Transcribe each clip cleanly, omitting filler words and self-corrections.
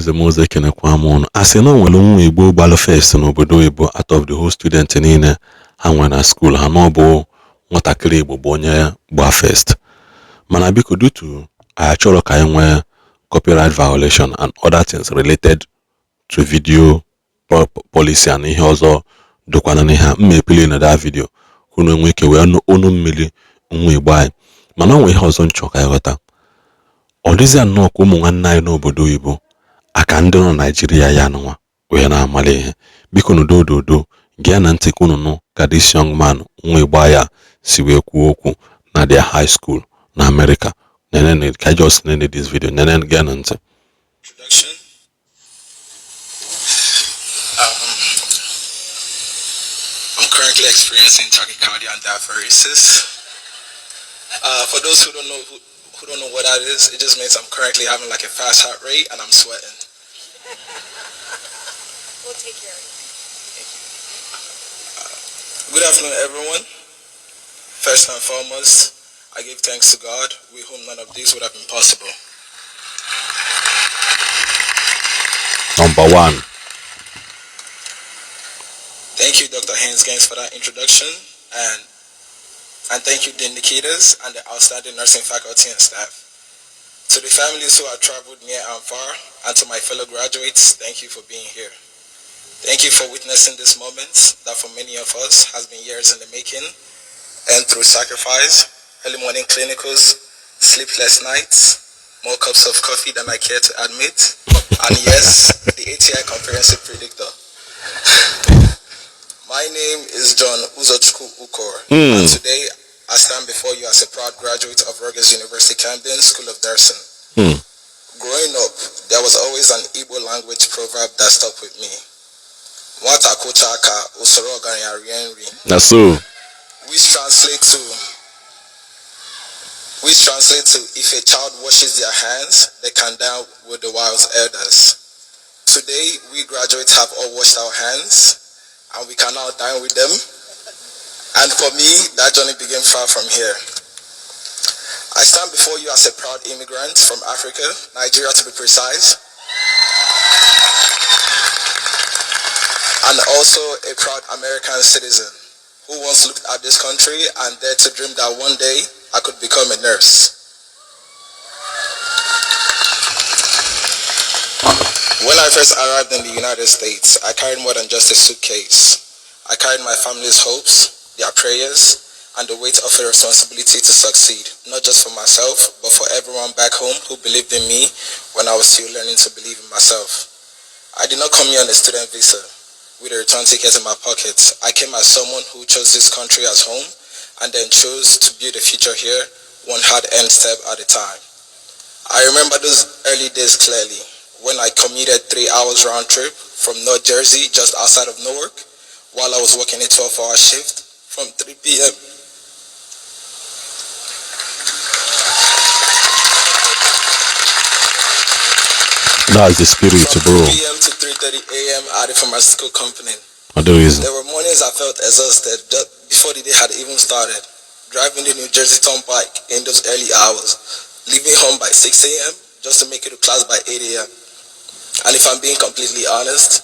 Oze Moze kenekwa m asị na nwere nwa Igbo gbalụ first n'obodo Igbo out of the whole student niile ha nwe na school ha na ọ bụ nwatakịrị Igbo bụ onye gba first. Mana biko due to achọrọ ka anyị nwee copyright violation and other things related to video policy and ihe ọzọ dokwana n'ihe mmepili na that video unu enwe ike wee onu mmiri nwa Igbo anyị. Mana onwe ihe ọzọ nchọ ka ịghọta. Ọ dịzị nnọọ ka ụmụ nwanne anyị n'obodo Igbo aka ndị nọ Nigeria ya nwa wee na-amali ihe. Biko n'udo gee na ntị ka unu nụ ka this young man nwa Igbo ya si wee kwuo okwu na their high school na America. Nene, can I just name this video? Nene, get on to introduction. I'm currently experiencing tachycardia and diaphoresis. For those who don't know what that is, it just means I'm currently having like a fast heart rate and I'm sweating. We'll take care of it. Good afternoon, everyone. First and foremost, I give thanks to God, with whom none of this would have been possible. Number one. Thank you, Dr. Haynes Gaines, for that introduction, and thank you, the indicators and the outstanding nursing faculty and staff. To the families who have traveled near and far, and to my fellow graduates, thank you for being here. Thank you for witnessing this moment that for many of us has been years in the making, and through sacrifice, early morning clinicals, sleepless nights, more cups of coffee than I care to admit, and yes, the ATI comprehensive predictor. My name is John Uzochukwu Ukor, and today I stand before you as a proud graduate of Rutgers University Camden School of Nursing. Growing up, there was always an Igbo language proverb that stuck with me. Nwata kochaka usoro ganyari enri. That's so. Which translate to if a child washes their hands, they can dine with the wise elders. Today, we graduates have all washed our hands, and we can now dine with them. And for me, that journey began far from here. I stand before you as a proud immigrant from Africa, Nigeria to be precise, and also a proud American citizen who once looked at this country and dared to dream that one day I could become a nurse. When I first arrived in the United States, I carried more than just a suitcase. I carried my family's hopes, their prayers, and the weight of a responsibility to succeed, not just for myself, but for everyone back home who believed in me when I was still learning to believe in myself. I did not come here on a student visa with a return ticket in my pocket. I came as someone who chose this country as home and then chose to build a future here, one hard-earned step at a time. I remember those early days clearly, when I commuted 3 hours round trip from North Jersey, just outside of Newark, while I was working a 12-hour shift from 3 p.m. That's the spirit, bro. 3 p.m. to 3:30 a.m. at a pharmaceutical company. There were mornings I felt exhausted just before the day had even started. Driving the New Jersey Turnpike in those early hours, leaving home by 6 a.m. just to make it to class by 8 a.m. And if I'm being completely honest,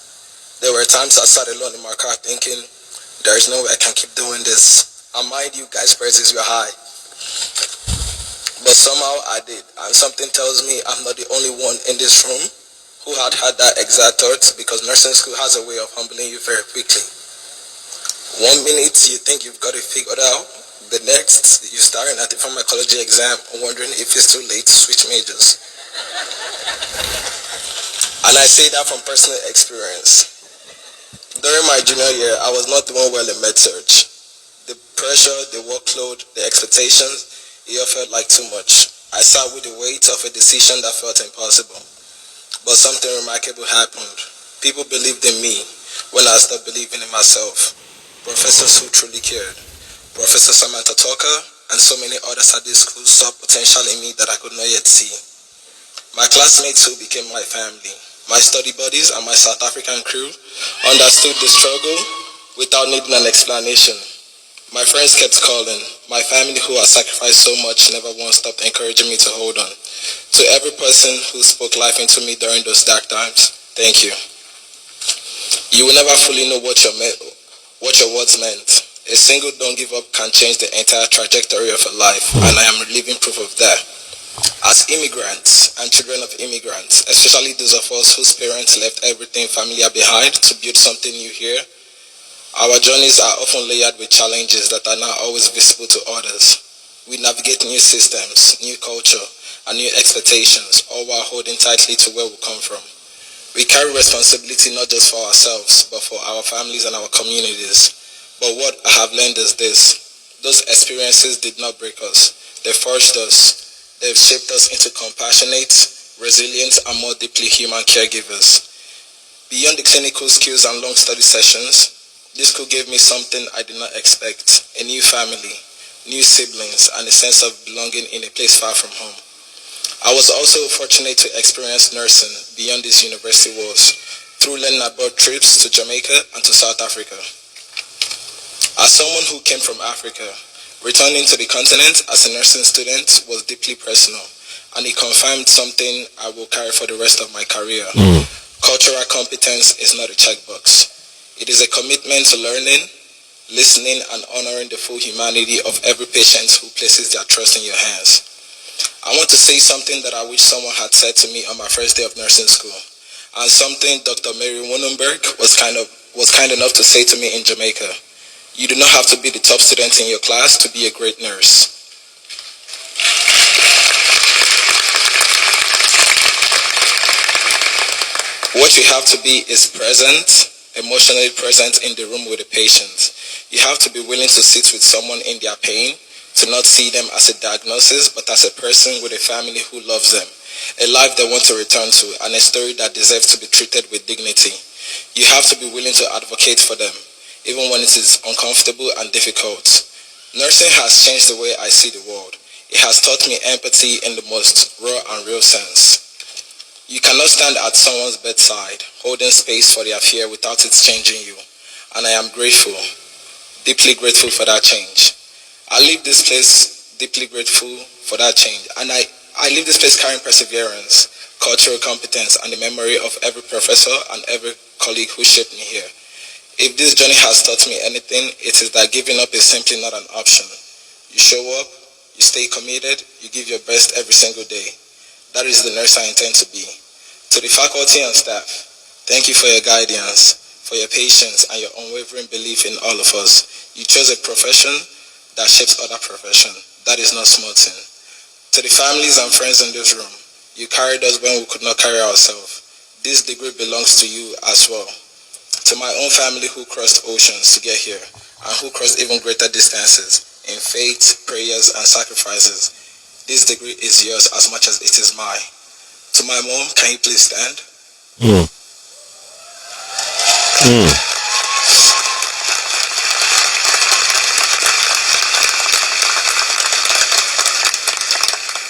there were times I sat alone in my car thinking, there is no way I can keep doing this. And mind you, guys' prices were high. But somehow I did, and something tells me I'm not the only one in this room who had that exact thought, because nursing school has a way of humbling you very quickly. 1 minute you think you've got it figured out, the next you're staring at the pharmacology exam wondering if it's too late to switch majors. And I say that from personal experience. During my junior year, I was not doing well in med-surg. The pressure, the workload, the expectations, it all felt like too much. I sat with the weight of a decision that felt impossible. But something remarkable happened. People believed in me when I stopped believing in myself. Professors who truly cared. Professor Samantha Tucker and so many others at this school saw potential in me that I could not yet see. My classmates who became my family, my study buddies and my South African crew understood the struggle without needing an explanation. My friends kept calling. My family, who has sacrificed so much, never once stopped encouraging me to hold on. To every person who spoke life into me during those dark times, thank you. You will never fully know what your words meant. A single "don't give up" can change the entire trajectory of a life, and I am living proof of that. As immigrants and children of immigrants, especially those of us whose parents left everything familiar behind to build something new here, our journeys are often layered with challenges that are not always visible to others. We navigate new systems, new culture, and new expectations, all while holding tightly to where we come from. We carry responsibility not just for ourselves, but for our families and our communities. But what I have learned is this: those experiences did not break us. They forged us. They've shaped us into compassionate, resilient, and more deeply human caregivers. Beyond the clinical skills and long study sessions, this school gave me something I did not expect: a new family, new siblings, and a sense of belonging in a place far from home. I was also fortunate to experience nursing beyond these university walls through learning abroad trips to Jamaica and to South Africa. As someone who came from Africa, returning to the continent as a nursing student was deeply personal, and it confirmed something I will carry for the rest of my career. Cultural competence is not a checkbox. It is a commitment to learning, listening, and honoring the full humanity of every patient who places their trust in your hands. I want to say something that I wish someone had said to me on my first day of nursing school, and something Dr. Mary Wonenberg was kind enough to say to me in Jamaica. You do not have to be the top student in your class to be a great nurse. What you have to be is present, emotionally present in the room with the patient. You have to be willing to sit with someone in their pain, to not see them as a diagnosis, but as a person with a family who loves them, a life they want to return to, and a story that deserves to be treated with dignity. You have to be willing to advocate for them, even when it is uncomfortable and difficult. Nursing has changed the way I see the world. It has taught me empathy in the most raw and real sense. You cannot stand at someone's bedside, holding space for their fear without it changing you. And I am grateful, deeply grateful for that change. I leave this place deeply grateful for that change. And I leave this place carrying perseverance, cultural competence, and the memory of every professor and every colleague who shaped me here. If this journey has taught me anything, it is that giving up is simply not an option. You show up, you stay committed, you give your best every single day. That is the nurse I intend to be. To the faculty and staff, thank you for your guidance, for your patience, and your unwavering belief in all of us. You chose a profession that shapes other professions. That is not small thing. To the families and friends in this room, you carried us when we could not carry ourselves. This degree belongs to you as well. To my own family who crossed oceans to get here, and who crossed even greater distances in faith, prayers, and sacrifices, this degree is yours as much as it is mine. To my mom, can you please stand?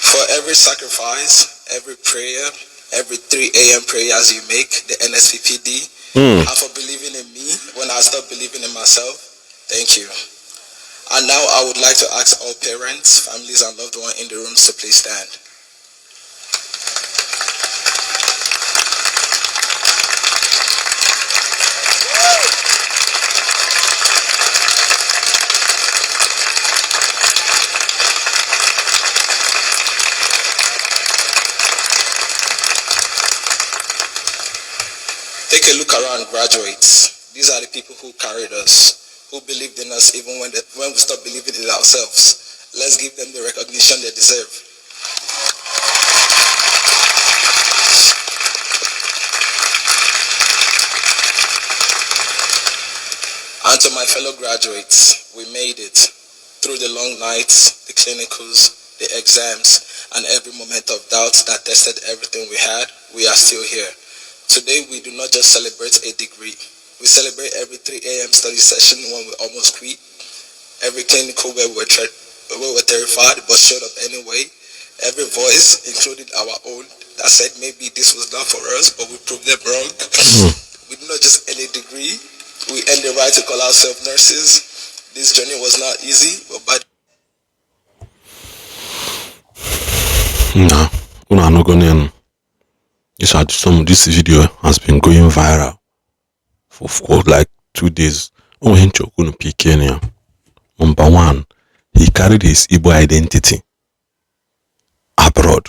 For every sacrifice, every prayer, every 3 a.m. prayers you make, the NSPPD, and for believing in me when I stopped believing in myself, thank you. And now I would like to ask all parents, families, and loved ones in the rooms to please stand. Take a look around, graduates. These are the people who carried us, who believed in us even when we stopped believing in ourselves. Let's give them the recognition they deserve. And to my fellow graduates, we made it. Through the long nights, the clinicals, the exams, and every moment of doubt that tested everything we had, we are still here. Today, we do not just celebrate a degree. We celebrate every 3 a.m. study session when we almost quit, every clinical where we were terrified but showed up anyway, every voice, including our own, that said maybe this was not for us, but we proved them wrong. We do not just earn a degree, we earn the right to call ourselves nurses. This journey was not easy, but by Now, this video has been going viral for like 2 days. Number one, he carried his Igbo identity abroad.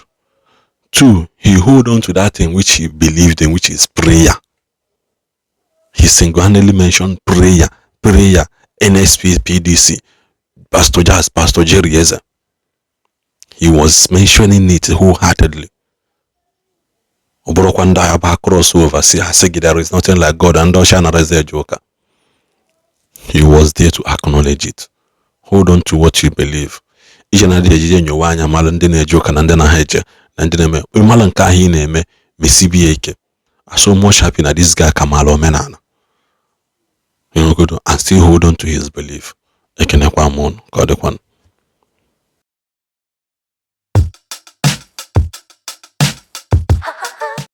2, he hold on to that thing which he believed in, which is prayer. He single-handedly mentioned prayer, NSP, PDC, Pastor Jazz, Pastor Jerry Eze. He was mentioning it wholeheartedly. Oborokwanda Aba crossover, see, there is nothing like God, and Oshana is their joker. He was there to acknowledge it. Hold on to what you believe. Ijana de ejije nyowa anya mala ndị na-ejoka na ndị na-heje na ndị na-eme mala nke ahụ ị na-eme mesibie ike. I'm so much happy that this guy kamala omenana. You know, good, and still hold on to his belief. Ekenekwa mon, God ekwan.